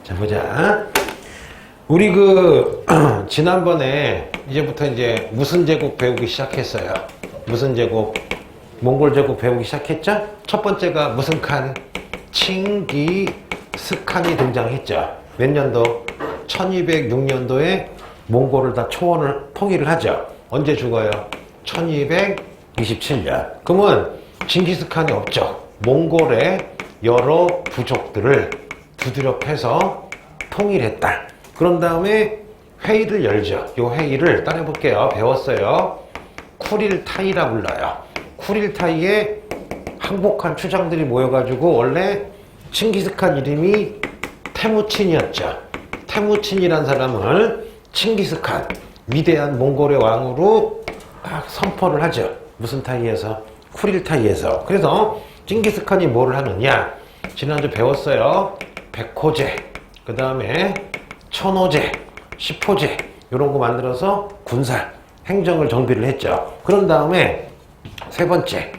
자, 보자. 우리 지난번에 이제부터 이제 무슨 제국 배우기 시작했어요. 무슨 제국? 몽골 제국 배우기 시작했죠? 첫 번째가 무슨 칸? 칭기스칸이 등장했죠. 몇 년도? 1206년도에 몽골을 다 통일을 하죠. 언제 죽어요? 1227년. 그러면 징기스칸이 없죠. 몽골의 여러 부족들을 두드려 패서 통일했다. 그런 다음에 회의를 열죠. 이 회의를 따라해볼게요. 배웠어요. 쿠릴타이라 불러요. 쿠릴타이에 항복한 추장들이 모여가지고 원래 칭기스칸 이름이 테무친이었죠. 테무친이란 사람을 칭기스칸, 위대한 몽골의 왕으로 선포를 하죠. 무슨 타이에서? 쿠릴타이에서. 그래서 칭기스칸이 뭐를 하느냐? 지난주 배웠어요. 백호제, 그 다음에 천호제, 십호제 이런 거 만들어서 군사, 행정을 정비를 했죠. 그런 다음에 세 번째,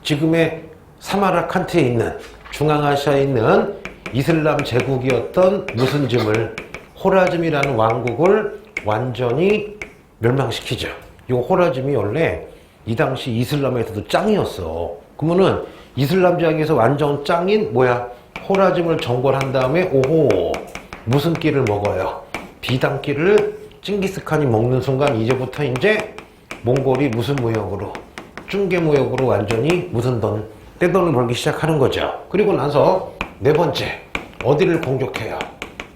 지금의 사마라칸트에 있는 중앙아시아에 있는 이슬람 제국이었던 무슬림을 호라즘이라는 왕국을 완전히 멸망시키죠. 이 호라즘이 원래 이 당시 이슬람에서도 짱이었어. 그러면은 이슬람장에서 완전 짱인 호라즘을 정벌한 다음에 오호, 무슨 끼를 먹어요? 비단끼를 칭기스칸이 먹는 순간 이제부터 이제 몽골이 무슨 무역으로? 중개 무역으로 완전히 무슨 돈? 떼돈을 벌기 시작하는 거죠. 그리고 나서 네 번째, 어디를 공격해요?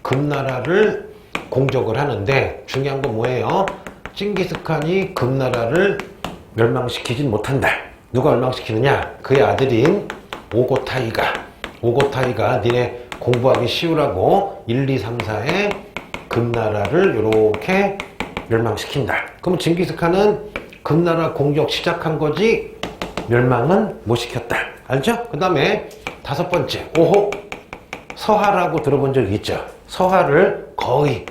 금나라를 공격을 하는데 중요한 건 뭐예요? 칭기스칸이 금나라를 멸망시키진 못한다. 누가 멸망시키느냐? 그의 아들인 오고타이가 니네 공부하기 쉬우라고 1, 2, 3, 4의 금나라를 이렇게 멸망시킨다. 그럼 징기스칸은 금나라 공격 시작한 거지 멸망은 못 시켰다. 알죠? 그 다음에 다섯 번째, 오호, 서하라고 들어본 적 있죠? 서하를 거의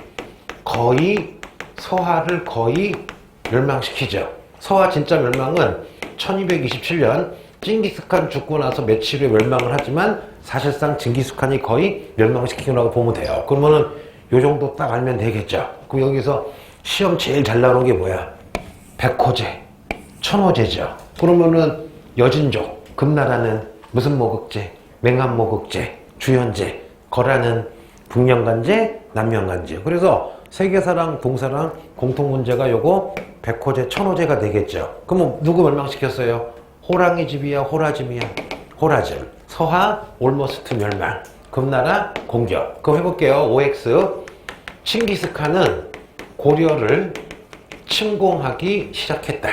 멸망시키죠. 서하 진짜 멸망은 1227년 징기스칸 죽고 나서 며칠 후에 멸망을 하지만 사실상 징기스칸이 거의 멸망시키라고 보면 돼요. 그러면은 요 정도 딱 알면 되겠죠. 그럼 여기서 시험 제일 잘 나오는 게 뭐야? 백호제, 천호제죠. 그러면은 여진족, 금나라는 무슨 모국제? 맹한모국제, 주현제, 거라는 북명간제, 남명간제. 그래서 세계사랑, 동사랑 공통 문제가 요거 백호제, 천호제가 되겠죠. 그러면 누구 멸망시켰어요? 호랑이 집이야, 호라즘이야? 호라즘. 서하, 올머스트 멸망. 금나라 공격. 그거 해볼게요. OX. 칭기스칸은 고려를 침공하기 시작했다.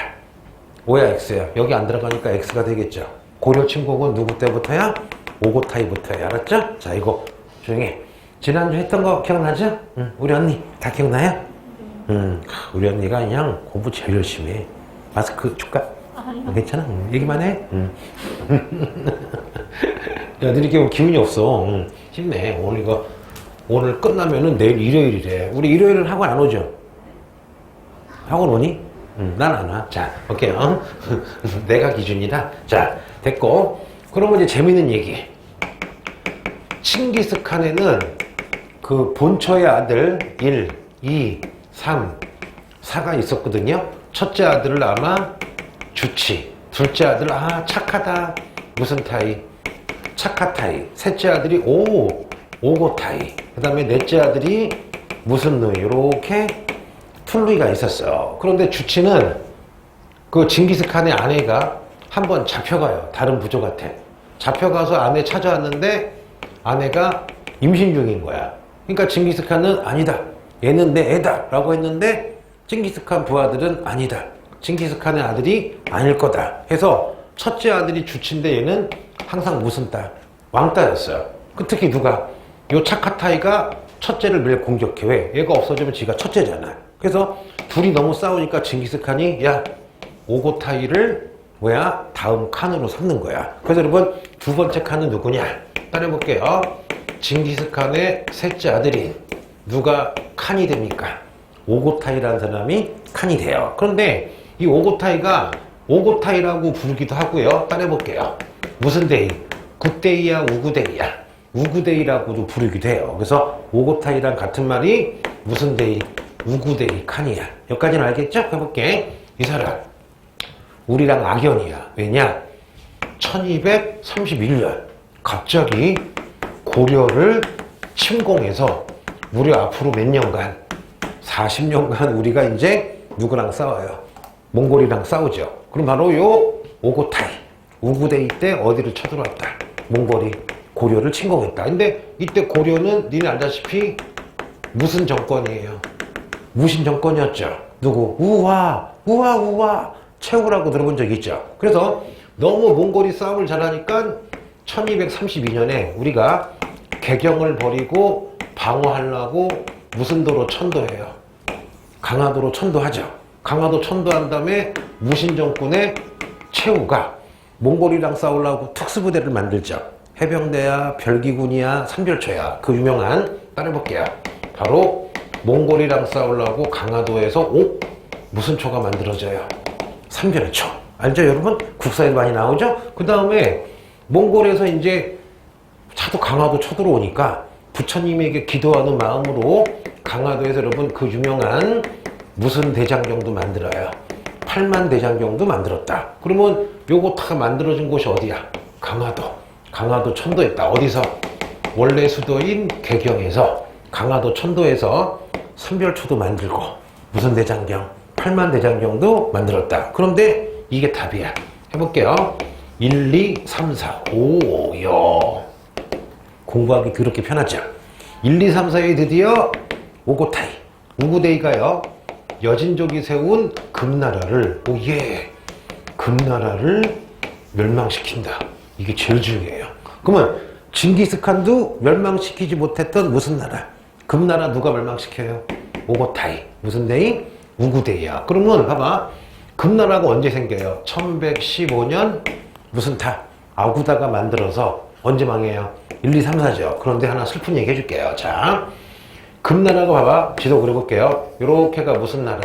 O야 X야. 여기 안 들어가니까 X가 되겠죠. 고려 침공은 누구 때부터야? 오고타이부터야. 알았죠? 자, 이거 조용히. 지난주 했던 거 기억나죠? 우리 언니 다 기억나요? 우리 언니가 그냥 공부 제일 열심히 해. 마스크 줄까? 괜찮아? 얘기만 해? 야, 너 이렇게 기분이 없어. 힘내. 오늘 끝나면은 내일 일요일이래. 우리 일요일은 학원 안 오죠? 학원 오니? 난 안 와. 자, 오케이. 내가 기준이다. 자, 됐고. 그러면 이제 재밌는 얘기. 칭기스칸에는 그 본처의 아들 1, 2, 3, 4가 있었거든요. 첫째 아들을 아마 주치, 둘째 아들 착하다. 무슨 타이? 차카타이. 셋째 아들이 오고타이. 그 다음에 넷째 아들이 무슨 누이. 이렇게 툴루이가 있었어요. 그런데 주치는 그 징기스칸의 아내가 한번 잡혀가요. 다른 부족한테. 잡혀가서 아내 찾아왔는데 아내가 임신 중인 거야. 그러니까 징기스칸은 아니다. 얘는 내 애다. 라고 했는데 징기스칸 부하들은 아니다. 징기스칸의 아들이 아닐 거다. 해서 첫째 아들이 주치인데 얘는 항상 무슨 딸? 왕따였어요. 특히 누가? 요 차카타이가 첫째를 매일 공격해. 왜? 얘가 없어지면 지가 첫째잖아. 그래서 둘이 너무 싸우니까 징기스칸이 오고타이를 다음 칸으로 삼는 거야. 그래서 여러분 두 번째 칸은 누구냐? 따라해볼게요. 징기스칸의 셋째 아들인 누가 칸이 됩니까? 오고타이라는 사람이 칸이 돼요. 그런데 이 오고타이가 오고타이라고 부르기도 하고요. 따라해볼게요. 무슨 데이? 굿데이야, 우구데이야? 우구데이라고도 부르기도 해요. 그래서 오고타이랑 같은 말이 무슨 데이? 우구데이 칸이야. 여기까지는 알겠죠? 해볼게. 이 사람 우리랑 악연이야. 왜냐? 1231년 갑자기 고려를 침공해서 무려 앞으로 몇 년간 40년간 우리가 이제 누구랑 싸워요? 몽골이랑 싸우죠. 그럼 바로 요 오고타이 우구데이 때 어디를 쳐들어왔다? 몽골이 고려를 침공했다. 근데 이때 고려는 니네 알다시피 무슨 정권이에요? 무신 정권이었죠. 누구? 우화 최후라고 들어본 적 있죠. 그래서 너무 몽골이 싸움을 잘하니까 1232년에 우리가 개경을 버리고 방어하려고 무슨 도로 천도해요? 강화도로 천도하죠. 강화도 천도한 다음에 무신 정권의 최후가 몽골이랑 싸우려고 특수부대를 만들죠. 해병대야, 별기군이야, 삼별초야. 그 유명한 따라해볼게요. 바로 몽골이랑 싸우려고 강화도에서 무슨 초가 만들어져요? 삼별초. 알죠, 여러분? 국사에 많이 나오죠? 그 다음에 몽골에서 이제 차도 강화도 쳐들어오니까 부처님에게 기도하는 마음으로 강화도에서 여러분 그 유명한 무슨 대장경도 만들어요. 8만 대장경도 만들었다. 그러면 요거 다 만들어진 곳이 어디야? 강화도. 강화도 천도했다. 어디서? 원래 수도인 개경에서 강화도 천도에서 삼별초도 만들고 무슨 대장경? 8만 대장경도 만들었다. 그런데 이게 답이야. 해볼게요. 1, 2, 3, 4, 5, 요. 공부하기 그렇게 편하죠. 1, 2, 3, 4에 드디어 오고타이, 우구데이가요. 여진족이 세운 금나라를, 금나라를 멸망시킨다. 이게 제일 중요해요. 그러면 징기스칸도 멸망시키지 못했던 무슨 나라? 금나라 누가 멸망시켜요? 오고타이. 무슨 데이? 우구데이야. 그러면 봐봐. 금나라가 언제 생겨요? 1115년 무슨 타? 아구다가 만들어서 언제 망해요? 1, 2, 3, 4죠. 그런데 하나 슬픈 얘기 해줄게요. 자, 금나라가 봐봐. 지도 그려볼게요. 요렇게가 무슨 나라?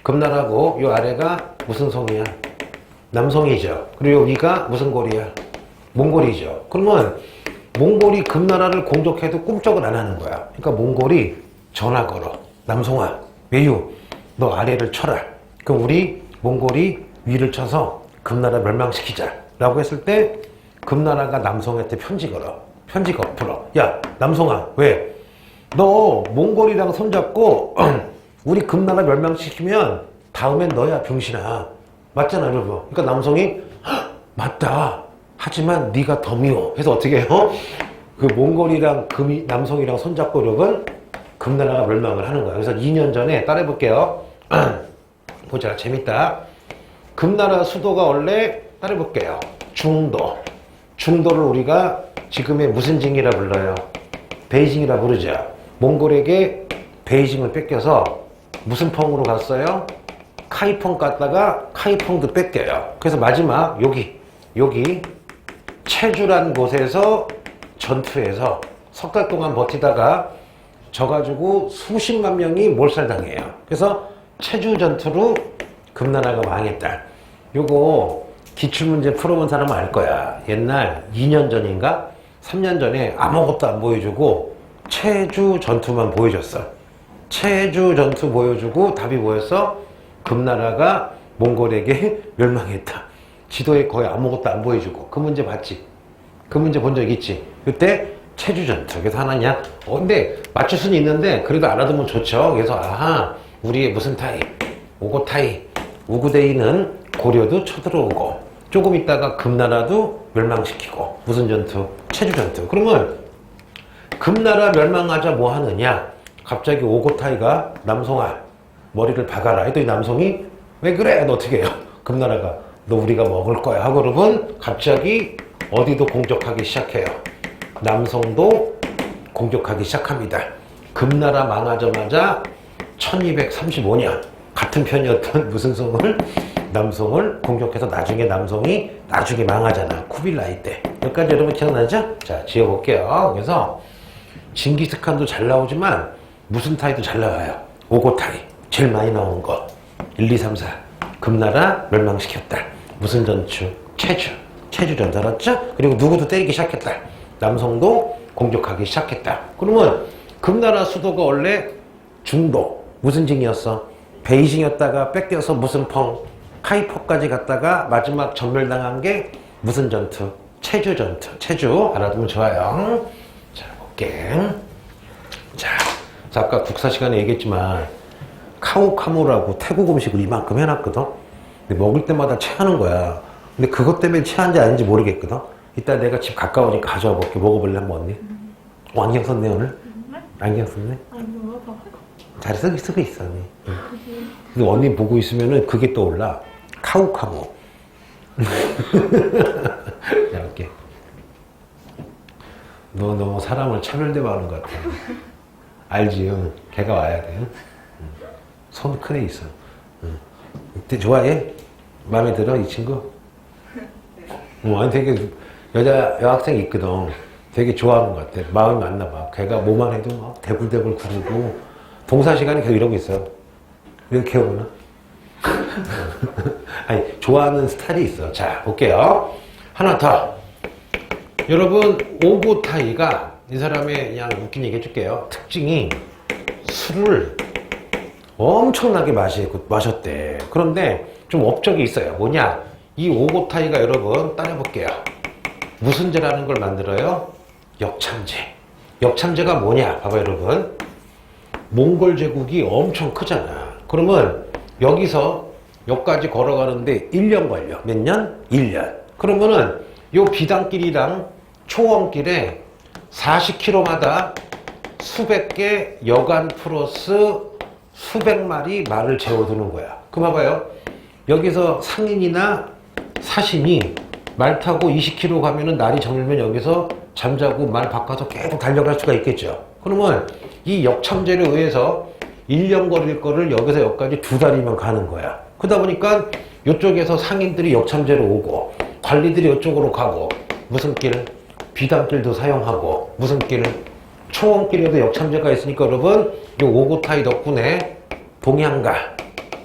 금나라고 요 아래가 무슨 성이야? 남성이죠. 그리고 여기가 무슨 고리야? 몽골이죠. 그러면 몽골이 금나라를 공격해도 꿈쩍을 안 하는 거야. 그러니까 몽골이 전화 걸어. 남송아, 왜요? 너 아래를 쳐라. 그럼 우리 몽골이 위를 쳐서 금나라 멸망시키자. 라고 했을 때 금나라가 남송한테 편지 걸어. 편지가 풀어. 야, 남송아, 왜? 너 몽골이랑 손잡고 우리 금나라 멸망시키면 다음엔 너야, 병신아. 맞잖아, 여러분. 그러니까 남성이 맞다. 하지만 네가 더 미워. 해서 어떻게 해요? 그 몽골이랑 남성이랑 손잡고 여러분 금나라가 멸망을 하는 거야. 그래서 2년 전에 따라해볼게요. 보자, 재밌다. 금나라 수도가 원래 따라해볼게요. 중도. 중도를 우리가 지금의 무슨 징이라 불러요? 베이징이라 부르죠. 몽골에게 베이징을 뺏겨서 무슨 펑으로 갔어요? 카이펑 갔다가 카이펑도 뺏겨요. 그래서 마지막 여기 체주란 곳에서 전투해서 석 달 동안 버티다가 져가지고 수십만 명이 몰살당해요. 그래서 체주 전투로 금나라가 망했다. 요거 기출문제 풀어본 사람은 알 거야. 옛날 2년 전인가 3년 전에 아무것도 안 보여주고 체주 전투만 보여줬어. 체주 전투 보여주고 답이 뭐였어? 금나라가 몽골에게 멸망했다. 지도에 거의 아무것도 안 보여주고. 그 문제 봤지? 그 문제 본 적 있지? 그때 체주 전투. 그래서 하나냐? 근데 맞출 수는 있는데 그래도 알아두면 좋죠. 그래서 아하, 우리의 무슨 타이? 오고타이. 우구데이는 고려도 쳐들어오고 조금 있다가 금나라도 멸망시키고. 무슨 전투? 체주 전투. 그러면 금나라 멸망하자 뭐 하느냐? 갑자기 오고타이가 남송아 머리를 박아라 했더니 남성이 왜 그래? 너 어떻게 해요? 금나라가 너 우리가 먹을 거야 하고 여러분 갑자기 어디도 공격하기 시작해요. 남성도 공격하기 시작합니다. 금나라 망하자마자 1235년 같은 편이었던 무슨 성을? 남성을 공격해서 나중에 남성이 나중에 망하잖아. 쿠빌라이 때. 여기까지 여러분 기억나죠? 자, 지어볼게요. 그래서 징기스칸도 잘 나오지만 무슨 타이도 잘 나와요. 오고타이. 제일 많이 나오는 거. 1, 2, 3, 4. 금나라 멸망시켰다. 무슨 전투? 체주. 체주 전투 알았죠? 그리고 누구도 때리기 시작했다. 남성도 공격하기 시작했다. 그러면 금나라 수도가 원래 중도 무슨 징이었어? 베이징이었다가 뺏겨서 무슨 펑 카이포까지 갔다가 마지막 전멸당한 게 무슨 전투? 체주 전투. 체주 알아두면 좋아요. 자 볼게. 자 아까 국사 시간에 얘기했지만 카오카모라고 태국 음식을 이만큼 해놨거든. 근데 먹을 때마다 체하는 거야. 근데 그것 때문에 체한지 아닌지 모르겠거든. 이따 내가 집 가까우니까 가져와 볼게. 먹어볼래 한번 언니? 안경 썼네 오늘? 안경 썼네? 잘 쓰고 있어 언니. 근데 언니 보고 있으면은 그게 떠올라. 카오카모. 이렇게. 너 너무 사람을 차별대하는 것 같아. 알지? 응. 걔가 와야 돼. 응? 손 크게 있어. 응. 이때 좋아해? 마음에 들어 이 친구? 아니 되게 여학생이 있거든. 되게 좋아하는 것 같아. 마음이 맞나 봐. 걔가 뭐만 해도 막 대굴대굴 구르고 동사 시간에 계속 이러고 있어. 이렇게 오나? 아니 좋아하는 스타일이 있어. 자 볼게요. 하나 더. 여러분 오고타이가 이 사람의 그냥 웃긴 얘기 해줄게요. 특징이 술을 엄청나게 마셨대. 그런데 좀 업적이 있어요. 뭐냐? 이 오고타이가 여러분 따라해볼게요. 무슨 죄라는 걸 만들어요? 역참죄. 역참죄가 뭐냐? 봐봐요 여러분. 몽골 제국이 엄청 크잖아. 그러면 여기서 여기까지 걸어가는데 1년 걸려. 몇 년? 1년. 그러면은 요 비단길이랑 초원길에 40km마다 수백 개 여관 플러스 수백 마리 말을 재워두는 거야. 그럼 봐봐요. 여기서 상인이나 사신이 말 타고 20km 가면은 날이 저물면 여기서 잠자고 말 바꿔서 계속 달려갈 수가 있겠죠. 그러면 이 역참제에 의해서 1년 걸릴 거를 여기서 여기까지 2달이면 가는 거야. 그러다 보니까 이쪽에서 상인들이 역참제로 오고 관리들이 이쪽으로 가고 무슨 길? 비단길도 사용하고 무슨 길? 초원길에도 역참제가 있으니까 여러분 이 오고타이 덕분에 동양과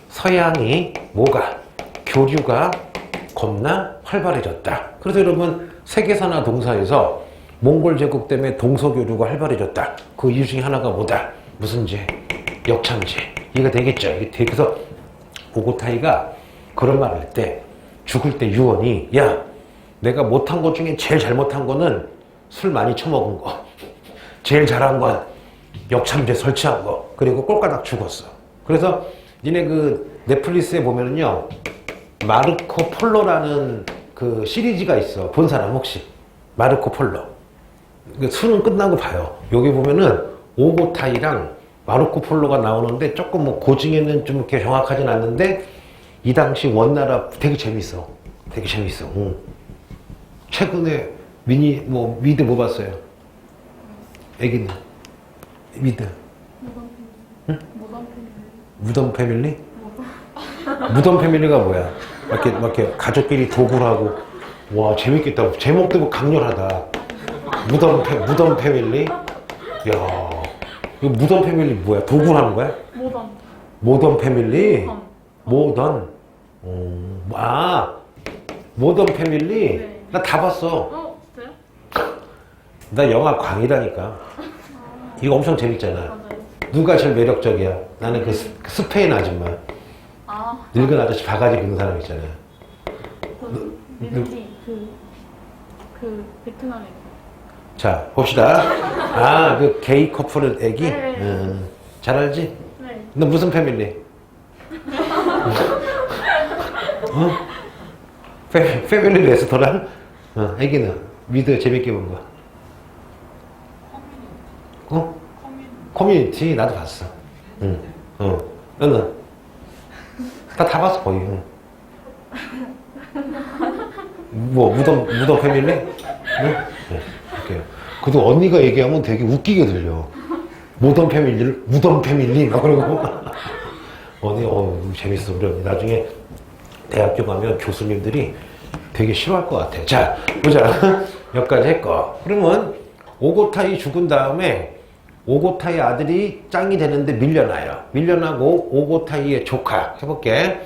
서양이 뭐가? 교류가 겁나 활발해졌다. 그래서 여러분 세계사나 동사에서 몽골 제국 때문에 동서교류가 활발해졌다. 그 이유 중에 하나가 뭐다? 무슨 죄? 역참죄. 이해가 되겠죠? 그래서 오고타이가 그런 말을 할 때 죽을 때 유언이 야 내가 못한 것 중에 제일 잘못한 거는 술 많이 처먹은 거. 제일 잘한 건 역참죄 설치한 거. 그리고 꼴까닥 죽었어. 그래서 니네 그 넷플릭스에 보면은요 마르코 폴로라는 그 시리즈가 있어. 본 사람 혹시? 마르코 폴로. 수능 끝나고 봐요. 여기 보면은 오고타이랑 마르코 폴로가 나오는데 조금 뭐 고증에는 좀 이렇게 정확하진 않는데 이 당시 원나라 되게 재밌어. 되게 재밌어. 응. 최근에 미드 뭐 봤어요? 애기는? 미드. 응? 무덤 패밀리? 무덤 패밀리가 뭐야? 이렇게 가족끼리 도굴 하고 와 재밌겠다. 제목도 뭐 강렬하다. 무덤 패밀리? 야 이거 무덤 패밀리 뭐야? 도굴 하는 거야? 모던 패밀리? 모던. 모던 패밀리? 네. 나 다 봤어. 진짜요? 나 영화 광이라니까. 이거 엄청 재밌잖아. 맞아요. 누가 제일 매력적이야? 나는 그 스페인 아줌마. 늙은 아저씨 바가지 긁는 사람 있잖아. 왠지 그 베트남에. 자, 봅시다. 그 게이 커플 애기? 네. 잘 알지? 네. 너 무슨 패밀리? 패밀리 레스토랑? 애기는? 미드 재밌게 본 거? 커뮤니티? 나도 봤어. 너는? 다 봤어, 거의. 뭐, 무덤 패밀리? 네? 이렇게요. 그래도 언니가 얘기하면 되게 웃기게 들려. 무덤 패밀리? 막 그러고. 언니, 재밌어. 우리 언니. 나중에 대학교 가면 교수님들이 되게 싫어할 것 같아. 자, 보자. 여기까지 했고. 그러면 오고타이 죽은 다음에 오고타이 아들이 짱이 되는데 밀려나요. 밀려나고 오고타이의 조카 해볼게.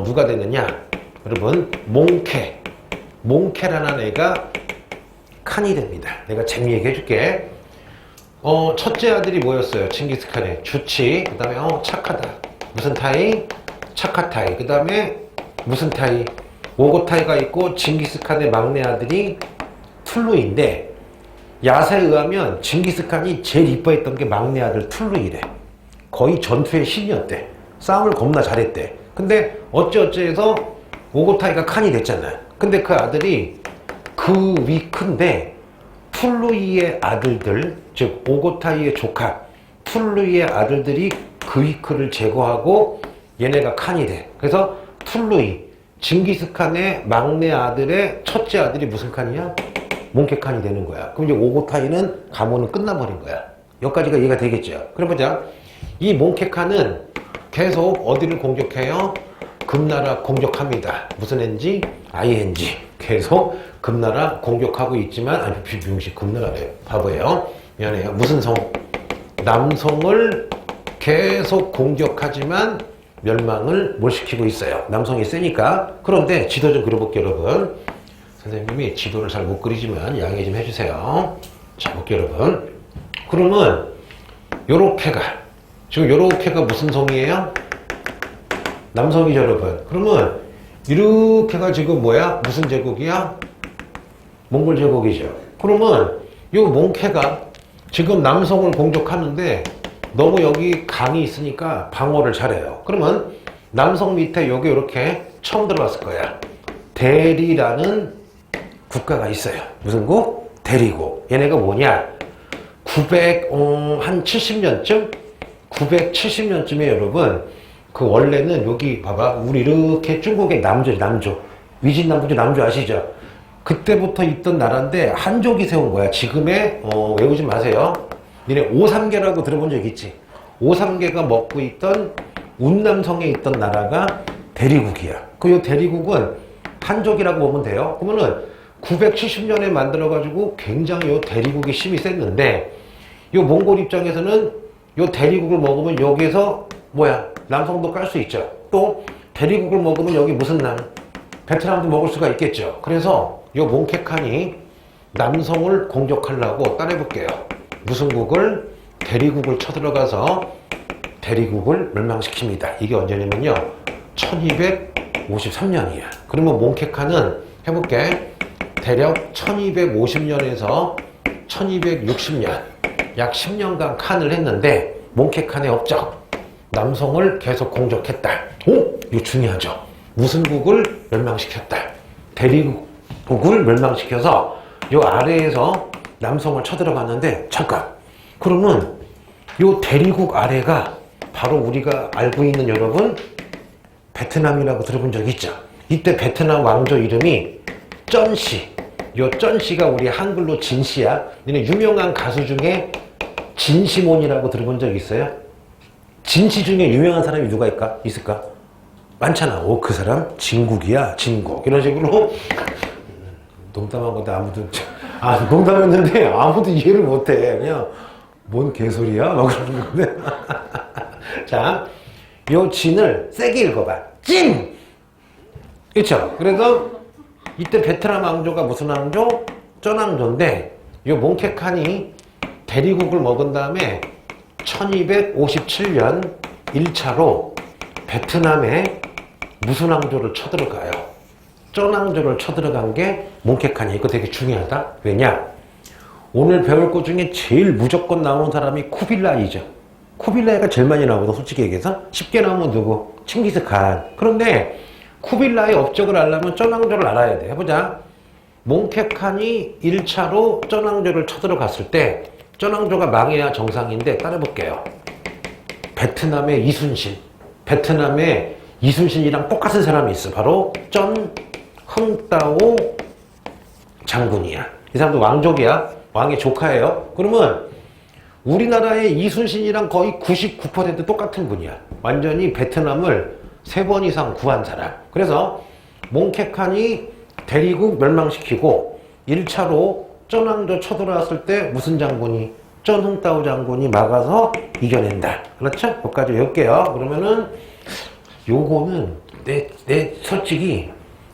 누가 되느냐? 여러분 몽케라는 애가 칸이 됩니다. 내가 재미있게 해줄게. 첫째 아들이 뭐였어요? 칭기스칸의 주치. 그 다음에 착하다. 무슨 타이? 차카타이. 그 다음에 무슨 타이? 오고타이가 있고 징기스칸의 막내 아들이 툴루인데 야사에 의하면 징기스칸이 제일 이뻐했던 게 막내 아들 툴루이래. 거의 전투의 신이었대. 싸움을 겁나 잘했대. 근데 어찌어찌해서 오고타이가 칸이 됐잖아. 근데 그 아들이 그 위 큰데 툴루이의 아들들, 즉 오고타이의 조카 툴루이의 아들들이 그 위크를 제거하고 얘네가 칸이 돼. 그래서 툴루이, 징기스칸의 막내 아들의 첫째 아들이 무슨 칸이야? 몽케 칸이 되는 거야. 그럼 이제 오고타이는 가문은 끝나버린 거야. 여기까지가 이해가 되겠죠? 그럼 보자. 이 몽케 칸은 계속 어디를 공격해요? 금나라 공격합니다. 무슨 NG? ING. 계속 금나라 공격하고 있지만, 아니, 비용식 금나라래. 바보예요. 미안해요. 무슨 성? 남성을 계속 공격하지만 멸망을 못 시키고 있어요. 남성이 세니까. 그런데 지도 좀 그려볼게요, 여러분. 선생님이 지도를 잘 못 그리지만 양해 좀 해주세요. 자, 볼게요, 여러분. 그러면 요렇게가, 지금 요렇게가 무슨 성이에요? 남성이죠, 여러분. 그러면 이렇게가 지금 뭐야? 무슨 제국이야? 몽골 제국이죠. 그러면 요 몽케가 지금 남성을 공격하는데 너무 여기 강이 있으니까 방어를 잘해요. 그러면 남성 밑에 여기 이렇게 처음 들어갔을 거야. 대리라는 국가가 있어요. 무슨 국? 대리국. 얘네가 뭐냐? 한 70년쯤? 970년쯤에 여러분, 그 원래는 여기 봐봐. 우리 이렇게 중국의 남조. 위진남북조 남조 아시죠? 그때부터 있던 나라인데 한족이 세운 거야. 지금의, 외우지 마세요. 니네 오삼계라고 들어본 적 있지? 오삼계가 먹고 있던 운남성에 있던 나라가 대리국이야. 그 대리국은 한족이라고 보면 돼요. 그러면은 970년에 만들어가지고 굉장히 요 대리국이 힘이 셌는데, 요 몽골 입장에서는 요 대리국을 먹으면 여기에서 뭐야? 남성도 깔 수 있죠. 또 대리국을 먹으면 여기 무슨 남? 베트남도 먹을 수가 있겠죠. 그래서 요 몽케칸이 남성을 공격하려고 따라해볼게요. 무슨 국을? 대리국을 쳐들어가서 대리국을 멸망시킵니다. 이게 언제냐면요, 1253년이야. 그러면 몽케칸은 해볼게. 대략 1250년에서 1260년, 약 10년간 칸을 했는데 몽케칸의 업적, 남성을 계속 공격했다. 오? 이거 중요하죠. 무슨 국을 멸망시켰다. 대리국을 멸망시켜서 요 아래에서 남성을 쳐들어갔는데, 잠깐, 그러면 요 대리국 아래가 바로 우리가 알고 있는, 여러분, 베트남이라고 들어본 적 있죠? 이때 베트남 왕조 이름이 쩐씨. 요 쩐씨가 우리 한글로 진씨야. 니네 유명한 가수 중에 진시몬이라고 들어본 적 있어요? 진씨 중에 유명한 사람이 누가 있을까? 많잖아. 그 사람 진국이야, 진국. 이런 식으로. 농담한 건데 아무도, 농담했는데 아무도 이해를 못해. 그냥, 뭔 개소리야? 막 그러는 건데. 자, 요 진을 세게 읽어봐. 찐! 그쵸? 그래서 이때 베트남 왕조가 무슨 왕조? 쩐왕조인데, 요 몽케칸이 대리국을 먹은 다음에 1257년 1차로 베트남에 무슨 왕조를 쳐들어가요? 쩐왕조를 쳐들어간 게 몽케칸이에요. 이거 되게 중요하다. 왜냐? 오늘 배울 것 중에 제일 무조건 나오는 사람이 쿠빌라이죠. 쿠빌라이가 제일 많이 나오거든, 솔직히 얘기해서. 쉽게 나오면 누구? 칭기스칸. 그런데 쿠빌라이 업적을 알려면 쩐왕조를 알아야 돼. 해보자. 몽케칸이 1차로 쩐왕조를 쳐들어갔을 때 쩐왕조가 망해야 정상인데, 따라해볼게요. 베트남의 이순신. 베트남의 이순신이랑 똑같은 사람이 있어. 바로 쩐 흥따오 장군이야. 이 사람도 왕족이야. 왕의 조카예요. 그러면 우리나라의 이순신이랑 거의 99% 똑같은 분이야. 완전히 베트남을 3번 이상 구한 사람. 그래서 몽케칸이 대리국 멸망시키고 1차로 쩐왕조 쳐들어왔을 때 무슨 장군이? 쩐흥따오 장군이 막아서 이겨낸다. 그렇죠? 여기까지 외울게요. 그러면은 요거는 내 솔직히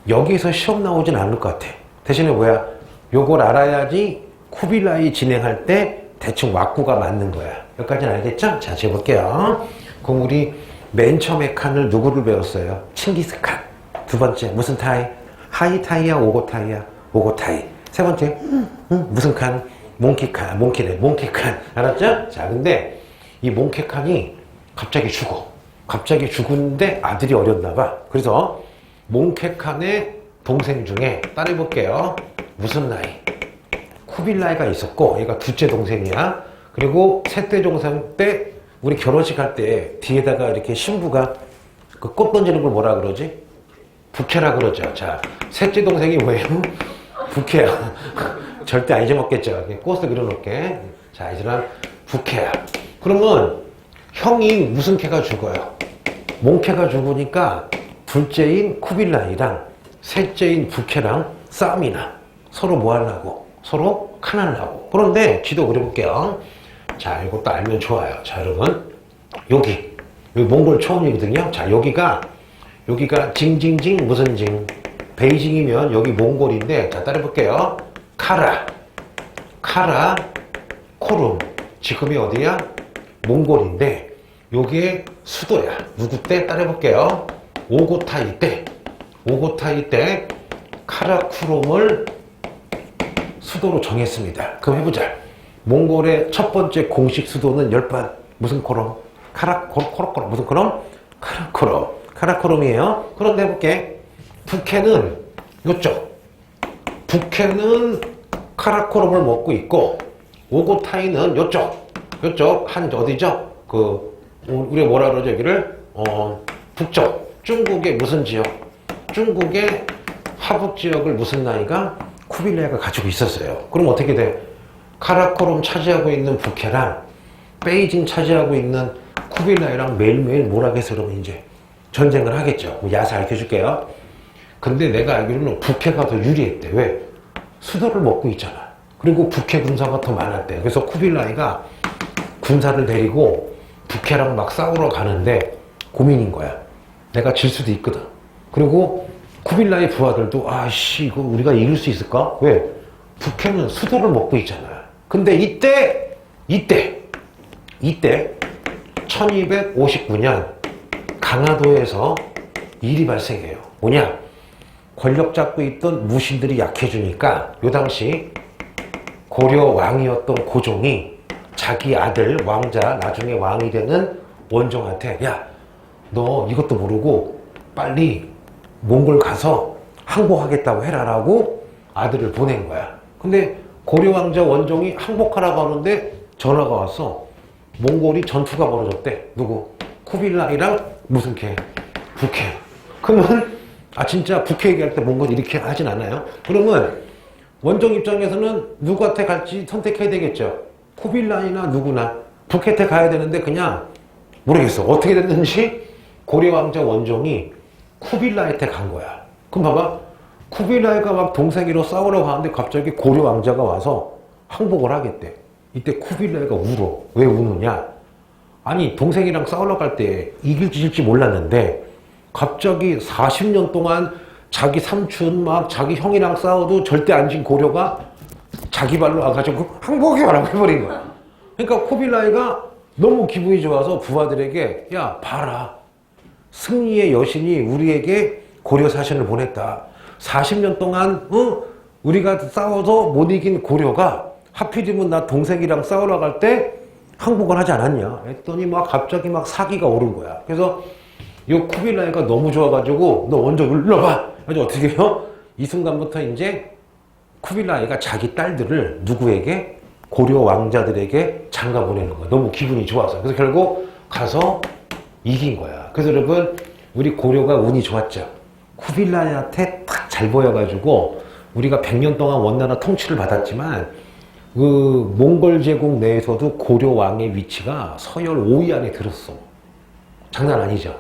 여기서 시험 나오진 않을 것 같아. 대신에 뭐야? 요걸 알아야지 쿠빌라이 진행할 때 대충 왁구가 맞는 거야. 여기까지는 알겠죠? 자, 재볼게요. 그럼 우리 맨 처음에 칸을 누구를 배웠어요? 칭기스칸. 두 번째 무슨 타이? 하이타이야 오고타이야? 오고타이. 세 번째 무슨 칸? 몽키칸. 몽키네. 몽키칸. 알았죠? 자, 근데 이 몽키칸이 갑자기 죽어. 갑자기 죽었는데 아들이 어렸나 봐. 그래서 몽케칸의 동생 중에 따라해볼게요. 무슨 나이? 쿠빌라이가 있었고 얘가 둘째 동생이야. 그리고 셋째 동생 때 우리 결혼식 할 때 뒤에다가 이렇게 신부가 그 꽃 던지는 걸 뭐라 그러지? 부케라 그러죠. 자, 셋째 동생이 뭐예요? 부케야. 절대 안 잊어먹겠죠. 꽃을 그려놓을게. 자, 이제는 부케야. 그러면 형이 무슨 캐가 죽어요? 몽캐가 죽으니까 둘째인 쿠빌라이랑 셋째인 부케랑 싸움이 나. 서로 뭐 하려고? 서로 칸하려고. 그런데 지도 그려볼게요. 자, 이것도 알면 좋아요. 자, 여러분. 여기 몽골 초원이거든요. 자, 여기가 징징징 무슨 징? 베이징이면 여기 몽골인데, 자, 따라해볼게요. 카라, 코룸. 지금이 어디야? 몽골인데, 요게 수도야. 누구 때? 따라해볼게요. 오고타이 때 카라쿠롬을 수도로 정했습니다. 그럼 해보자. 몽골의 첫 번째 공식 수도는 열반. 무슨 코롬? 카라코롬. 무슨 코롬? 카라코롬이에요. 그런데 해볼게. 북해는 요쪽. 북해는 카라코롬을 먹고 있고, 오고타이는 요쪽 한 어디죠? 우리가 뭐라 그러죠? 여기를 북쪽. 중국의 무슨 지역? 중국의 화북 지역을 무슨 나이가? 쿠빌라이가 가지고 있었어요. 그럼 어떻게 돼? 카라코롬 차지하고 있는 북해랑 베이징 차지하고 있는 쿠빌라이랑 매일매일 뭐라겠어? 그러면 이제 전쟁을 하겠죠. 야사 알려줄게요. 근데 내가 알기로는 북해가 더 유리했대. 왜? 수도를 먹고 있잖아. 그리고 북해 군사가 더 많았대. 그래서 쿠빌라이가 군사를 데리고 북해랑 막 싸우러 가는데 고민인 거야. 내가 질 수도 있거든. 그리고 쿠빌라이 부하들도 아씨 이거 우리가 이길 수 있을까? 왜? 북해는 수도를 먹고 있잖아. 근데 이때 1259년 강화도에서 일이 발생해요. 뭐냐? 권력 잡고 있던 무신들이 약해지니까 요 당시 고려 왕이었던 고종이 자기 아들 왕자 나중에 왕이 되는 원종한테 야, 너 이것도 모르고 빨리 몽골 가서 항복하겠다고 해라라고 아들을 보낸 거야. 근데 고려 왕자 원종이 항복하라고 하는데 전화가 왔어. 몽골이 전투가 벌어졌대. 누구? 쿠빌라이랑 무슨 캐? 북해. 그러면 진짜 북해 얘기할 때 몽골이 이렇게 하진 않아요. 그러면 원종 입장에서는 누구한테 갈지 선택해야 되겠죠. 쿠빌라이나 누구나 북해한테 가야 되는데 그냥 모르겠어. 어떻게 됐는지 고려 왕자 원종이 쿠빌라이한테 간 거야. 그럼 봐봐. 쿠빌라이가 막 동생이로 싸우려고 하는데 갑자기 고려 왕자가 와서 항복을 하겠대. 이때 쿠빌라이가 울어. 왜 우느냐? 아니 동생이랑 싸우려고 할 때 이길지 질지 몰랐는데 갑자기 40년 동안 자기 삼촌 막 자기 형이랑 싸워도 절대 안 진 고려가 자기 발로 와가지고 항복해라고 해버린 거야. 그러니까 쿠빌라이가 너무 기분이 좋아서 부하들에게 야 봐라. 승리의 여신이 우리에게 고려 사신을 보냈다. 40년 동안 우리가 싸워서 못 이긴 고려가 하필이면 나 동생이랑 싸우러 갈 때 항복을 하지 않았냐 했더니 막 갑자기 막 사기가 오른 거야. 그래서 이 쿠빌라이가 너무 좋아가지고 너 먼저 눌러봐. 그래서 어떻게 해요? 이 순간부터 이제 쿠빌라이가 자기 딸들을 누구에게? 고려 왕자들에게 장가 보내는 거야. 너무 기분이 좋아서. 그래서 결국 가서 이긴 거야. 그래서 여러분 우리 고려가 운이 좋았죠. 쿠빌라이한테 딱 잘 보여가지고 우리가 100년 동안 원나라 통치를 받았지만 그 몽골 제국 내에서도 고려 왕의 위치가 서열 5위 안에 들었어. 장난 아니죠.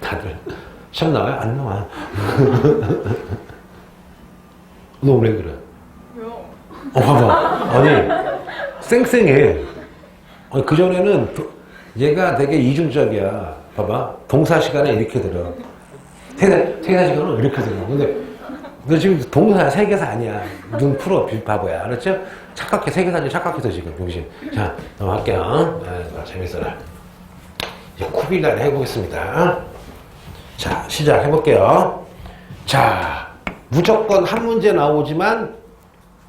다들 시험 나와요? 안 나와. 너 왜 그래? 왜요? 봐봐. 아니 쌩쌩해. 아니, 그전에는 얘가 되게 이중적이야. 봐봐. 동사 시간에 이렇게 들어. 퇴사 시간은 이렇게 들어. 근데 너 지금 동사 세계사 아니야. 눈 풀어, 바보야. 알았죠? 착각해, 세계사지 착각해서 지금, 병신. 자, 넘어갈게요. 아, 재밌어라. 이제 쿠빌라이를 해보겠습니다. 자, 시작해볼게요. 자, 무조건 한 문제 나오지만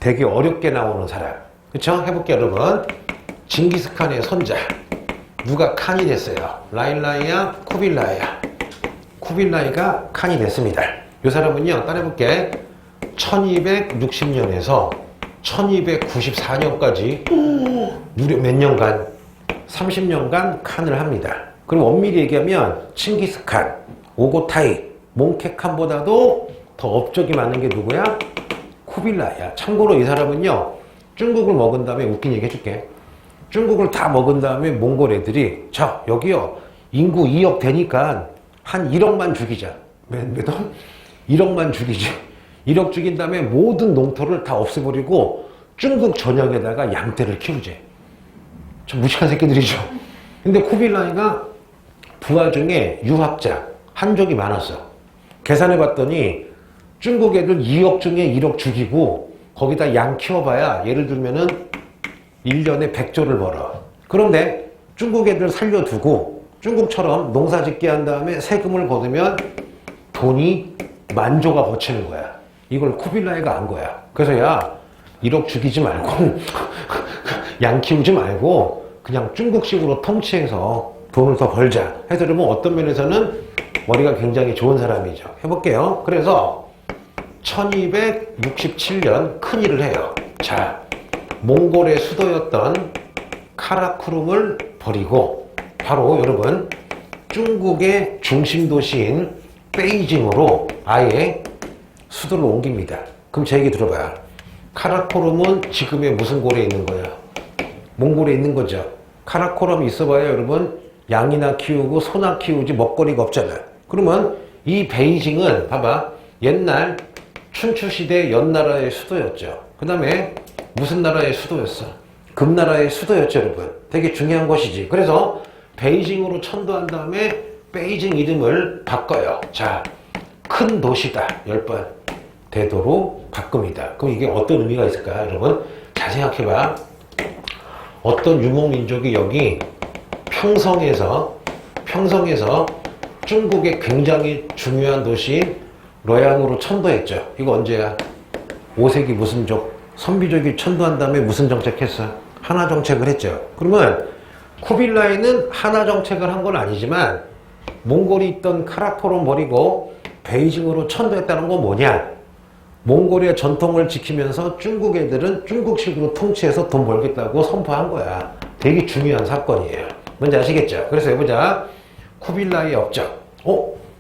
되게 어렵게 나오는 사람. 그쵸? 해볼게요, 여러분. 징기스칸의 손자. 누가 칸이 됐어요? 라일라이야, 쿠빌라이야. 쿠빌라이가 칸이 됐습니다. 이 사람은요, 따라해볼게. 1260년에서 1294년까지 무려 몇 년간? 30년간 칸을 합니다. 그럼 엄밀히 얘기하면 칭기스칸, 오고타이, 몽케칸보다도 더 업적이 많은 게 누구야? 쿠빌라이야. 참고로 이 사람은요, 중국을 먹은 다음에 웃긴 얘기 해줄게. 중국을 다 먹은 다음에 몽골 애들이 자, 여기요, 인구 2억 되니까 한 1억만 죽이자. 몇 원? 1억만 죽이지. 1억 죽인 다음에 모든 농토를 다 없애버리고 중국 전역에다가 양떼를 키우재. 좀 무식한 새끼들이죠. 근데 쿠빌라이가 부하 중에 유학자, 한족이 많았어. 계산해봤더니 중국 애들 2억 중에 1억 죽이고 거기다 양 키워봐야 예를 들면은 1년에 100조를 벌어. 그런데 중국 애들 살려두고 중국처럼 농사 짓게 한 다음에 세금을 거두면 돈이 만조가 버치는 거야. 이걸 쿠빌라이가 안 거야. 그래서 야, 1억 죽이지 말고 양 키우지 말고 그냥 중국식으로 통치해서 돈을 더 벌자 해서 그러면 어떤 면에서는 머리가 굉장히 좋은 사람이죠. 해볼게요. 그래서 1267년 큰일을 해요. 자, 몽골의 수도였던 카라쿠룸을 버리고 바로 여러분 중국의 중심 도시인 베이징으로 아예 수도를 옮깁니다. 그럼 제 얘기 들어봐요. 카라코름은 지금의 무슨 고래에 있는 거야? 몽골에 있는 거죠. 카라코름이 있어봐야 여러분 양이나 키우고 소나 키우지 먹거리가 없잖아. 그러면 이 베이징은 봐봐, 옛날 춘추시대 연나라의 수도였죠. 그 다음에 무슨 나라의 수도였어? 금나라의 수도였죠, 여러분. 되게 중요한 것이지. 그래서 베이징으로 천도한 다음에 베이징 이름을 바꿔요. 자, 큰 도시다. 10번. 대도로 바꿉니다. 그럼 이게 어떤 의미가 있을까, 여러분? 잘 생각해봐. 어떤 유목민족이 여기 평성에서 중국의 굉장히 중요한 도시인 러양으로 천도했죠. 이거 언제야? 5세기 무슨 족? 선비족이 천도한 다음에 무슨 정책했어? 하나 정책을 했죠. 그러면 쿠빌라이는 하나 정책을 한 건 아니지만 몽골이 있던 카라코름 버리고 베이징으로 천도했다는 건 뭐냐? 몽골의 전통을 지키면서 중국 애들은 중국식으로 통치해서 돈 벌겠다고 선포한 거야. 되게 중요한 사건이에요. 뭔지 아시겠죠? 그래서 해보자. 쿠빌라이의 업적.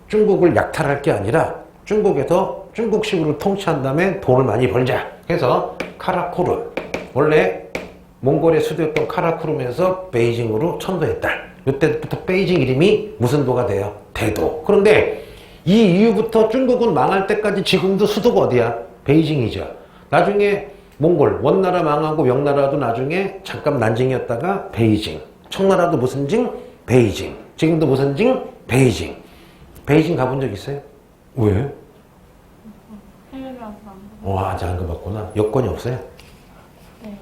중국을 약탈할 게 아니라 중국에서 중국식으로 통치한 다음에 돈을 많이 벌자. 그래서 카라코름. 원래 몽골의 수도였던 카라코름에서 베이징으로 천도했다. 이때부터 베이징 이름이 무슨 도가 돼요? 대도. 그런데 이 이후부터 중국은 망할 때까지 지금도 수도가 어디야? 베이징이죠. 나중에 몽골, 원나라 망하고 명나라도 나중에 잠깐 난징이었다가 베이징. 청나라도 무슨 징? 베이징. 지금도 무슨 징? 베이징. 베이징 가본 적 있어요? 왜? 해외라서 와, 아직 안 가봤구나. 여권이 없어요? 네.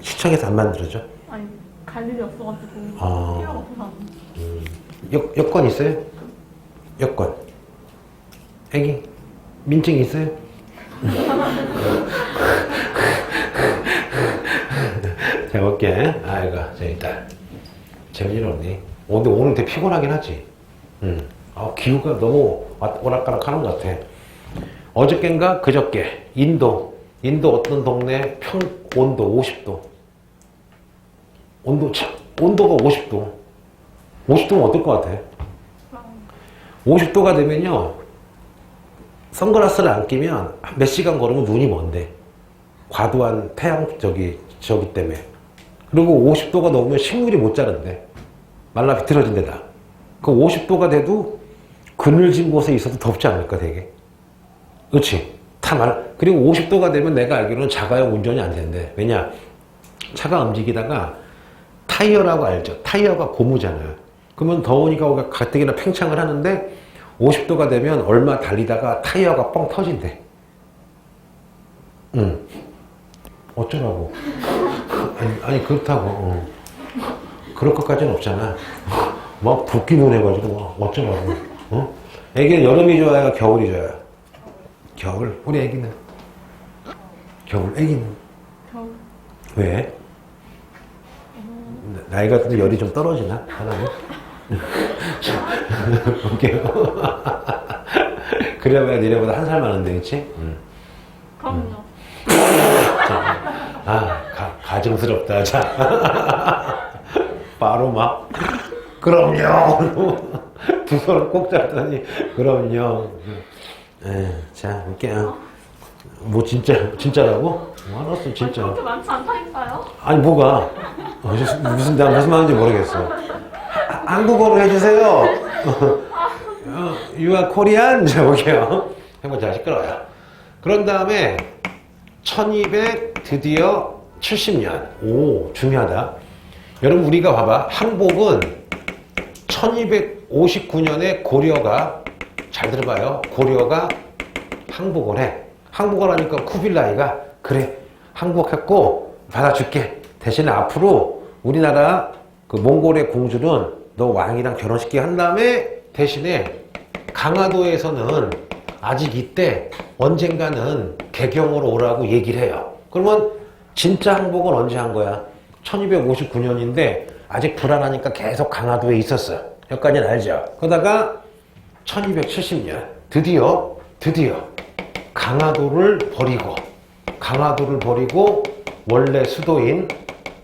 시청에서 안 만들어져? 아니, 갈 일이 없어가지고 아. 필요가 없어서 여권 있어요? 여권. 애기? 민증 있어요? 자, 볼게. 아이고, 재밌다. 재미는 없니? 근데 오늘 되게 피곤하긴 하지. 기후가 너무 오락가락 하는 것 같아. 어저께인가 그저께 인도 어떤 동네 온도 50도. 온도가 50도. 50도면 어떨 것 같아? 50도가 되면요, 선글라스를 안 끼면 몇 시간 걸으면 눈이 먼데. 과도한 태양 저기 때문에. 그리고 50도가 넘으면 식물이 못 자란대. 말라 비틀어진 데다. 그 50도가 돼도 그늘진 곳에 있어도 덥지 않을까, 되게. 그렇지? 그리고 50도가 되면 내가 알기로는 자가용 운전이 안 된대. 왜냐? 차가 움직이다가 타이어라고 알죠? 타이어가 고무잖아요. 그러면 더우니까 가뜩이나 팽창을 하는데 50도가 되면 얼마 달리다가 타이어가 뻥 터진대. 어쩌라고. 아니 그렇다고. 그럴 것까지는 없잖아. 막 붓기도 내가지고 막 어쩌라고. 애기는 여름이 좋아요, 겨울이 좋아요? 겨울. 우리 애기는? 겨울. 애기는? 겨울. 왜? 나이가 든데 열이 좀 떨어지나? 하나는? 볼게요. 그래봐야 니네보다 한 살 많은데, 그치? 그럼요. 가증스럽다. 자. 바로 막, 그럼요. 두 손을 꼭 잡더니, 그럼요. 자, 볼게요. 뭐, 진짜라고? 알았어, 진짜. 그렇게 많지 않다니까요. 아니, 뭐가? 무슨 말인지 모르겠어. 한국어로 해주세요. You are Korean? 자, 볼게요. 해보자, 시끄러워요. 그런 다음에, 1200 드디어 70년. 오, 중요하다. 여러분, 우리가 봐봐. 항복은 1259년에 고려가, 잘 들어봐요. 고려가 항복을 해. 항복을 하니까 쿠빌라이가, 그래, 항복했고, 받아줄게. 대신에 앞으로 우리나라 그 몽골의 공주는 너 왕이랑 결혼시키게 한 다음에 대신에 강화도에서는 아직 이때 언젠가는 개경으로 오라고 얘기를 해요. 그러면 진짜 항복은 언제 한 거야? 1259년인데 아직 불안하니까 계속 강화도에 있었어요. 여기까지는 알죠? 그러다가 1270년 드디어 강화도를 버리고 원래 수도인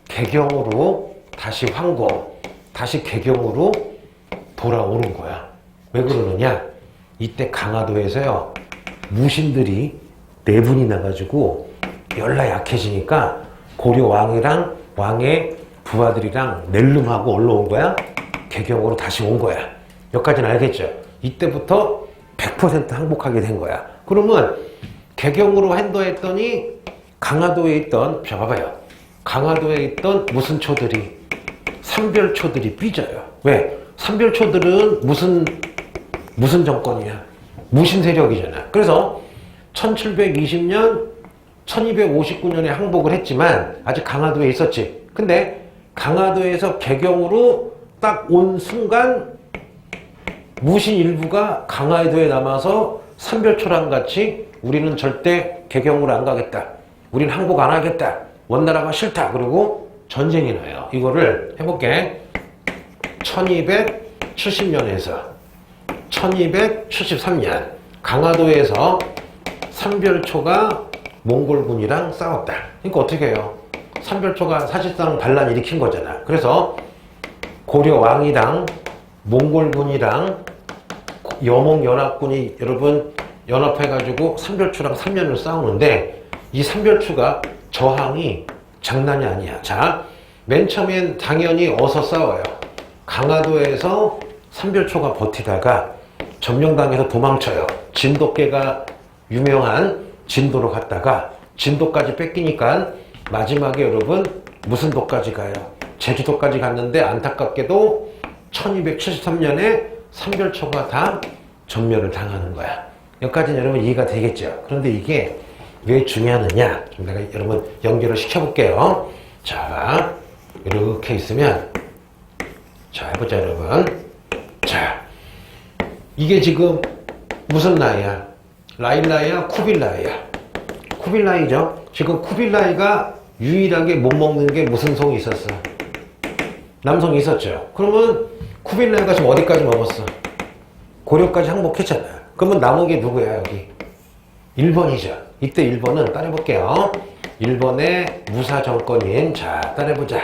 개경으로 다시 황공, 다시 개경으로 돌아오는 거야. 왜 그러느냐? 이때 강화도에서요, 무신들이 4분이 나가지고 열나 약해지니까 고려 왕이랑 왕의 부하들이랑 낼름하고 올라온 거야. 개경으로 다시 온 거야. 여기까지는 알겠죠? 이때부터 100% 항복하게 된 거야. 그러면 개경으로 행도했더니 강화도에 있던, 자 봐봐요. 강화도에 있던 무슨 초들이, 삼별초들이 삐져요. 왜? 삼별초들은 무슨 정권이야? 무신 세력이잖아. 그래서 1720년, 1259년에 항복을 했지만 아직 강화도에 있었지. 근데 강화도에서 개경으로 딱 온 순간 무신 일부가 강화도에 남아서 삼별초랑 같이 우리는 절대 개경으로 안 가겠다. 우린 항복 안 하겠다. 원나라가 싫다. 그리고 전쟁이 나요. 이거를 해볼게. 1270년에서 1273년 강화도에서 삼별초가 몽골군이랑 싸웠다. 그러니까 어떻게 해요? 삼별초가 사실상 반란 일으킨 거잖아. 그래서 고려 왕이랑 몽골군이랑 여몽연합군이 여러분 연합해가지고 삼별초랑 3년을 싸우는데 이 삼별초가 저항이 장난이 아니야. 자, 맨 처음엔 당연히 어서 싸워요. 강화도에서 삼별초가 버티다가 점령당해서 도망쳐요. 진돗개가 유명한 진도로 갔다가 진도까지 뺏기니까 마지막에 여러분 무슨 도까지 가요? 제주도까지 갔는데 안타깝게도 1273년에 삼별초가 다 전멸을 당하는 거야. 여기까지는 여러분 이해가 되겠죠? 그런데 이게 왜 중요하느냐? 좀 내가 여러분 연결을 시켜볼게요. 자, 이렇게 있으면 자, 해보자 여러분. 자, 이게 지금 무슨 나이야? 라일라이야? 쿠빌라이야? 쿠빌라이죠? 지금 쿠빌라이가 유일하게 못 먹는 게 무슨 송이 있었어? 남송이 있었죠? 그러면 쿠빌라이가 지금 어디까지 먹었어? 고려까지 항복했잖아. 그러면 남은 게 누구야 여기? 일본이죠. 이때 일본은 따라해볼게요. 일본의 무사 정권인, 자 따라해보자.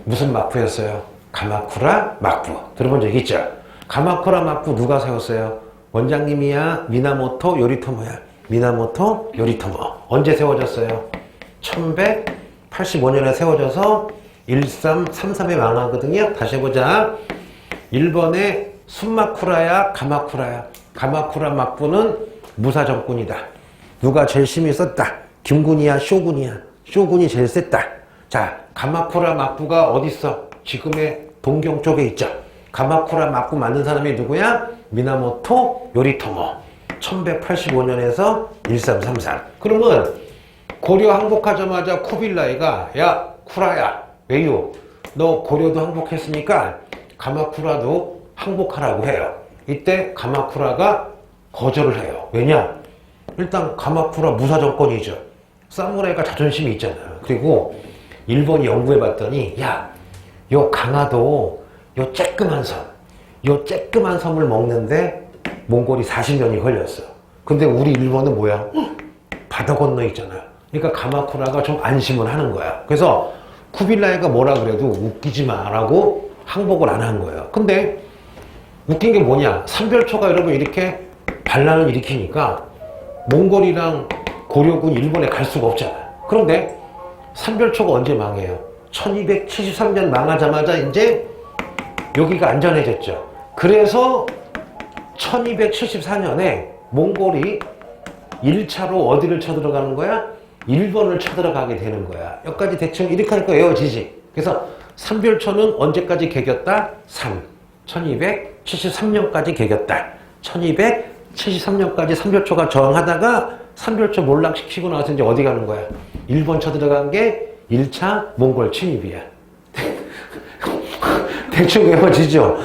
무슨 막부였어요? 가마쿠라 막부. 들어본 적 있죠? 가마쿠라 막부 누가 세웠어요? 원장님이야? 미나모토 요리토모야? 미나모토 요리토모. 언제 세워졌어요? 1185년에 세워져서 1333에 망하거든요. 다시 해보자. 일본의 순마쿠라야? 가마쿠라야? 가마쿠라 막부는 무사 정권이다. 누가 제일 힘이 썼다? 김군이야? 쇼군이야? 쇼군이 제일 셌다. 자, 가마쿠라 막부가 어디 있어? 지금의 동경 쪽에 있죠. 가마쿠라 막부 만든 사람이 누구야? 미나모토 요리토모 1185년에서 1333. 그러면 고려 항복하자마자 쿠빌라이가 야 쿠라야 왜요? 너 고려도 항복했으니까 가마쿠라도 항복하라고 해요. 이때 가마쿠라가 거절을 해요. 왜냐? 일단 가마쿠라 무사정권이죠. 사무라이가 자존심이 있잖아요. 그리고 일본이 연구해봤더니 야, 요 강화도 요 쬐끄만 섬을 먹는데 몽골이 40년이 걸렸어. 근데 우리 일본은 뭐야? 바다 건너 있잖아요. 그러니까 가마쿠라가 좀 안심을 하는 거야. 그래서 쿠빌라이가 뭐라 그래도 웃기지 마라고 항복을 안 한 거예요. 근데 웃긴 게 뭐냐? 삼별초가 여러분 이렇게 반란을 일으키니까 몽골이랑 고려군 일본에 갈 수가 없잖아요. 그런데 삼별초가 언제 망해요? 1273년 망하자마자 이제 여기가 안전해졌죠. 그래서 1274년에 몽골이 1차로 어디를 쳐들어가는 거야? 일본을 쳐들어가게 되는 거야. 여기까지 대충 이렇게 하니까 외워지지. 그래서 삼별초는 언제까지 개겼다? 1273년까지 개겼다. 1273년까지 삼별초가 저항하다가 삼별초 몰락시키고 나서 이제 어디 가는 거야? 일본 쳐들어간 게 1차 몽골 침입이야. 대충 외워지죠?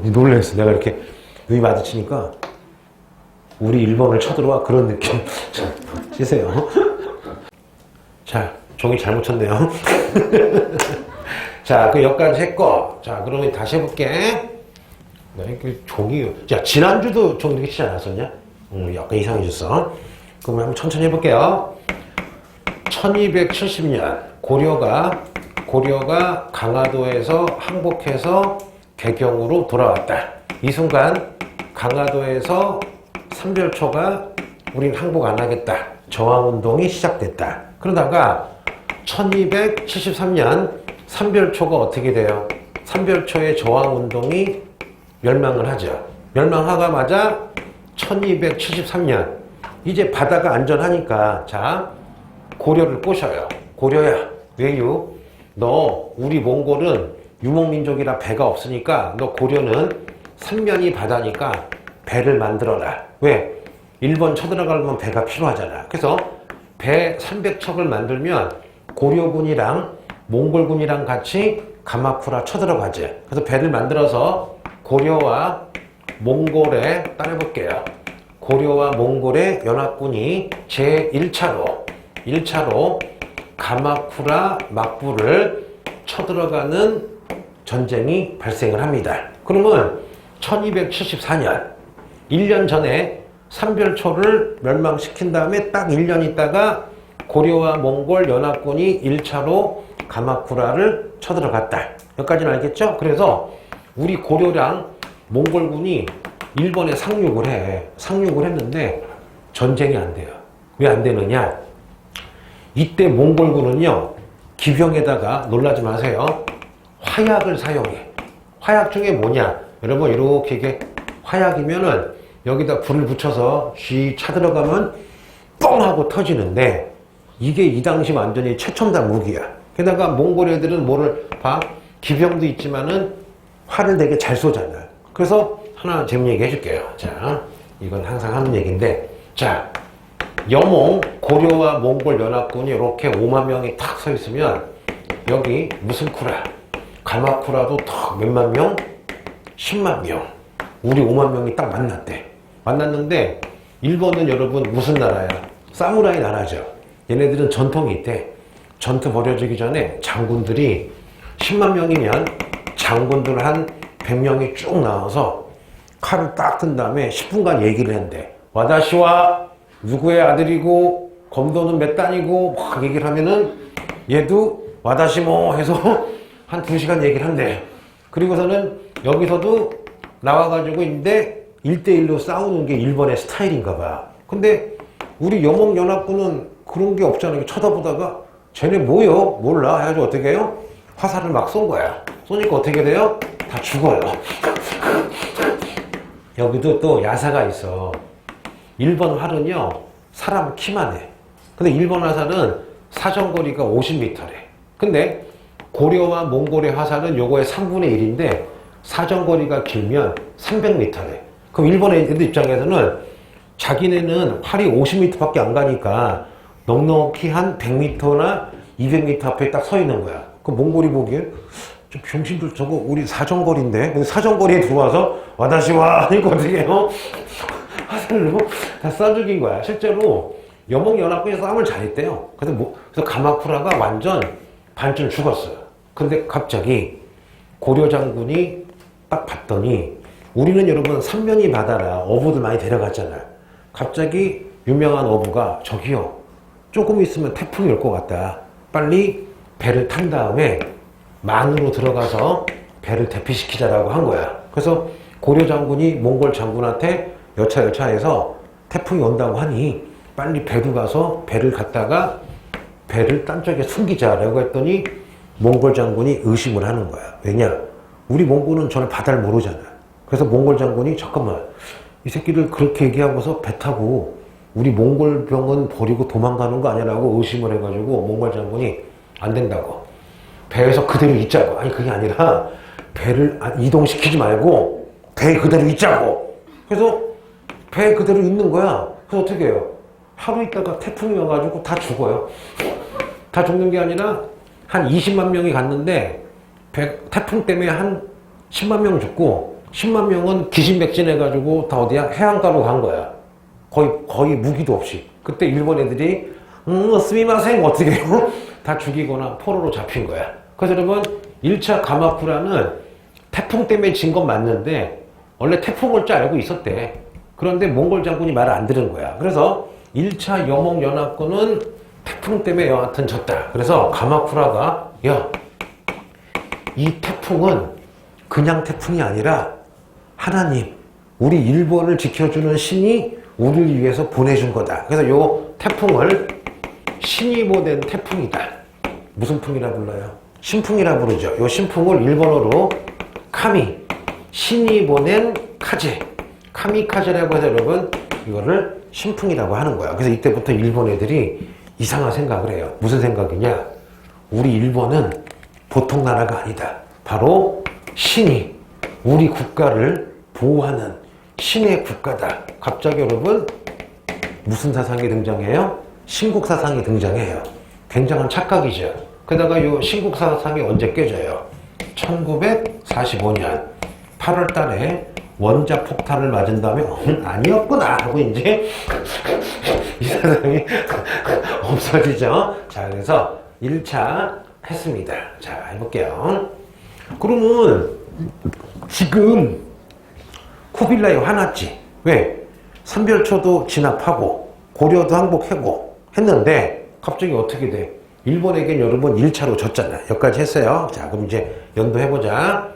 놀랬어. 내가 이렇게 눈이 마주치니까 우리 일본을 쳐들어와 그런 느낌. 자, 쉬세요. 자, 종이 잘못 쳤네요. 자, 그 여기까지 했고, 자, 그러면 다시 해볼게. 그 종이, 자, 지난주도 종 이렇게 치지 않았었냐? 약간 이상해졌어. 그럼 한번 천천히 해볼게요. 1270년, 고려가 강화도에서 항복해서 개경으로 돌아왔다. 이 순간, 강화도에서 삼별초가 우린 항복 안 하겠다. 저항운동이 시작됐다. 그러다가 1273년 삼별초가 어떻게 돼요? 삼별초의 저항운동이 멸망을 하죠. 멸망하자마자 1273년 이제 바다가 안전하니까 자 고려를 꼬셔요. 고려야 왜요? 너 우리 몽골은 유목민족이라 배가 없으니까 너 고려는 삼면이 바다니까 배를 만들어라. 왜? 일본 쳐들어가려면 배가 필요하잖아. 그래서 배 300척을 만들면 고려군이랑 몽골군이랑 같이 가마쿠라 쳐들어가지. 그래서 배를 만들어서 고려와 몽골에 따라볼게요. 고려와 몽골의 연합군이 제1차로 가마쿠라 막부를 쳐들어가는 전쟁이 발생을 합니다. 그러면 1274년 1년 전에 삼별초를 멸망시킨 다음에 딱 1년 있다가 고려와 몽골 연합군이 1차로 가마쿠라를 쳐들어갔다. 여기까지는 알겠죠? 그래서 우리 고려랑 몽골군이 일본에 상륙을 해. 상륙을 했는데 전쟁이 안 돼요. 왜 안 되느냐? 이때 몽골군은요, 기병에다가 놀라지 마세요. 화약을 사용해. 화약 중에 뭐냐? 여러분, 이렇게 이게 화약이면은 여기다 불을 붙여서 쥐 차들어가면 뻥 하고 터지는데 이게 이 당시 완전히 최첨단 무기야. 게다가 몽골 애들은 뭐를 봐? 기병도 있지만은 활을 되게 잘 쏘잖아. 그래서 하나 재밌는 얘기 해줄게요. 자, 이건 항상 하는 얘기인데, 자, 여몽, 고려와 몽골 연합군이 이렇게 5만 명이 탁 서 있으면 여기 무슨 쿠라, 가마쿠라도 탁 몇만 명, 10만 명, 우리 5만 명이 딱 만났대. 만났는데 일본은 여러분 무슨 나라야? 사무라이 나라죠. 얘네들은 전통이 있대. 전투 벌여지기 전에 장군들이 10만 명이면 장군들 한 100명이 쭉 나와서 칼을 딱 든 다음에 10분간 얘기를 했는데 와다시와 누구의 아들이고 검도는 몇 단이고 막 얘기를 하면은 얘도 와다시 뭐 해서 한 2시간 얘기를 한대. 그리고서는 여기서도 나와가지고 있는데 1대1로 싸우는 게 일본의 스타일인가 봐. 근데 우리 여몽연합군은 그런 게 없잖아요. 쳐다보다가 쟤네 뭐요? 몰라. 해가지고 어떻게 해요? 화살을 막 쏜 거야. 쏘니까 어떻게 돼요? 다 죽어요. 여기도 또 야사가 있어. 일본 활은요, 사람 키만 해. 근데 일본 화살은 사정거리가 50m래. 근데 고려와 몽골의 화살은 요거의 3분의 1인데 사정거리가 길면 300m래. 그럼 일본 애들 입장에서는 자기네는 활이 50m밖에 안 가니까 넉넉히 한 100m나 200m 앞에 딱 서 있는 거야. 그 몽골이 보기엔 좀 병신들 저거 우리 사정거리인데? 근데 사정거리에 들어와서 와다시와 이거 어떻게 해요? 화살로 다 쏴 죽인 거야. 실제로 여몽연합군이 싸움을 잘했대요. 그래서 가마쿠라가 완전 반쯤 죽었어요. 근데 갑자기 고려 장군이 딱 봤더니 우리는 여러분 삼면이 바다라 어부들 많이 데려갔잖아. 갑자기 유명한 어부가 저기요 조금 있으면 태풍이 올 것 같다. 빨리 배를 탄 다음에 만으로 들어가서 배를 대피시키자라고 한 거야. 그래서 고려 장군이 몽골 장군한테 여차여차해서 태풍이 온다고 하니 빨리 배로 가서 배를 갖다가 배를 딴 쪽에 숨기자라고 했더니 몽골 장군이 의심을 하는 거야. 왜냐? 우리 몽골은 저는 바다를 모르잖아. 그래서 몽골 장군이 잠깐만 이 새끼들 그렇게 얘기하고서 배 타고 우리 몽골 병은 버리고 도망가는 거 아니라고 의심을 해가지고 몽골 장군이 안 된다고 배에서 그대로 있자고. 아니 그게 아니라 배를 이동시키지 말고 배 그대로 있자고. 그래서 배 그대로 있는 거야. 그래서 어떻게 해요? 하루 있다가 태풍이 와가지고 다 죽어요. 다 죽는 게 아니라 한 20만 명이 갔는데 태풍 때문에 한 10만 명 죽고 10만 명은 기신맥진해가지고 다 어디야? 해안가로 간 거야. 거의 무기도 없이. 그때 일본 애들이 스미마생 어떻게 해요? 다 죽이거나 포로로 잡힌 거야. 그래서 여러분 1차 가마쿠라는 태풍 때문에 진 건 맞는데 원래 태풍 올 줄 알고 있었대. 그런데 몽골 장군이 말을 안 들은 거야. 그래서 1차 여몽연합군은 태풍 때문에 여하튼 졌다. 그래서 가마쿠라가 야, 이 태풍은 그냥 태풍이 아니라 하나님, 우리 일본을 지켜주는 신이 우리를 위해서 보내준 거다. 그래서 요 태풍을 신이 보낸 태풍이다. 무슨 풍이라 불러요? 신풍이라 부르죠. 요 신풍을 일본어로 카미, 신이 보낸 카제, 카미카제라고 해서 여러분 이거를 신풍이라고 하는 거야. 그래서 이때부터 일본 애들이 이상한 생각을 해요. 무슨 생각이냐? 우리 일본은 보통 나라가 아니다. 바로 신이 우리 국가를 보호하는 신의 국가다. 갑자기 여러분 무슨 사상이 등장해요? 신국 사상이 등장해요. 굉장한 착각이죠. 게다가 이 신국 사상이 언제 깨져요? 1945년 8월 달에 원자 폭탄을 맞은 다음에 아니었구나 하고 이제 이 사상이 없어지죠. 자, 그래서 1차 했습니다. 자, 해볼게요. 그러면 지금 쿠빌라이 화났지? 왜? 삼별초도 진압하고 고려도 항복하고 했는데 갑자기 어떻게 돼? 일본에겐 여러분 1차로 졌잖아. 여기까지 했어요. 자, 그럼 이제 연도 해보자.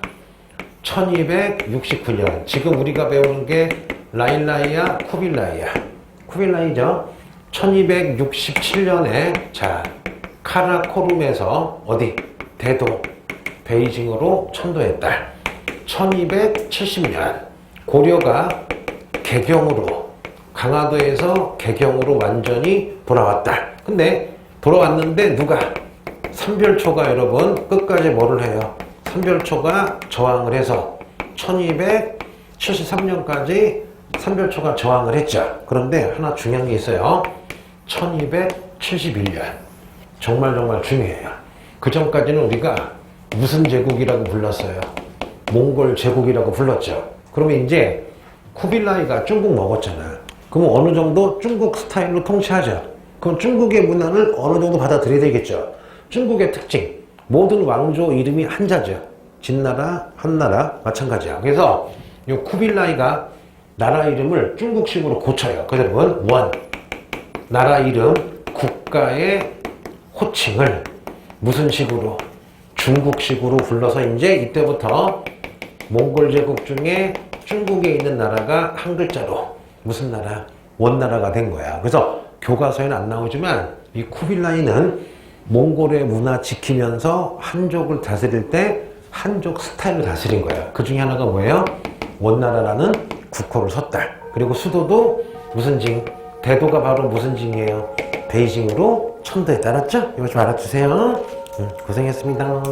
1269년. 지금 우리가 배우는 게 라일라이야, 쿠빌라이야. 쿠빌라이죠. 1267년에 자, 카라코룸에서 어디? 대도, 베이징으로 천도했다. 1270년 고려가 개경으로 강화도에서 개경으로 완전히 돌아왔다. 근데 돌아왔는데 누가? 삼별초가 여러분 끝까지 뭐를 해요? 삼별초가 저항을 해서 1273년까지 삼별초가 저항을 했죠. 그런데 하나 중요한 게 있어요. 1271년 정말 중요해요. 그 전까지는 우리가 무슨 제국이라고 불렀어요? 몽골 제국이라고 불렀죠. 그러면 이제 쿠빌라이가 중국 먹었잖아. 그럼 어느 정도 중국 스타일로 통치하자. 그럼 중국의 문화를 어느 정도 받아들여야 되겠죠. 중국의 특징, 모든 왕조 이름이 한자죠. 진나라, 한나라 마찬가지야. 그래서 이 쿠빌라이가 나라 이름을 중국식으로 고쳐요. 그래서 여러분 원, 나라 이름, 국가의 호칭을 무슨 식으로? 중국식으로 불러서 이제 이때부터 몽골 제국 중에 중국에 있는 나라가 한 글자로 무슨 나라? 원나라가 된 거야. 그래서 교과서에는 안 나오지만 이 쿠빌라이는 몽골의 문화 지키면서 한족을 다스릴 때 한족 스타일로 다스린 거야. 그 중에 하나가 뭐예요? 원나라라는 국호를 섰다. 그리고 수도도 무슨 징? 대도가 바로 무슨 징이에요? 베이징으로 천도에 따랐죠? 이거 좀 알아주세요. 고생했습니다.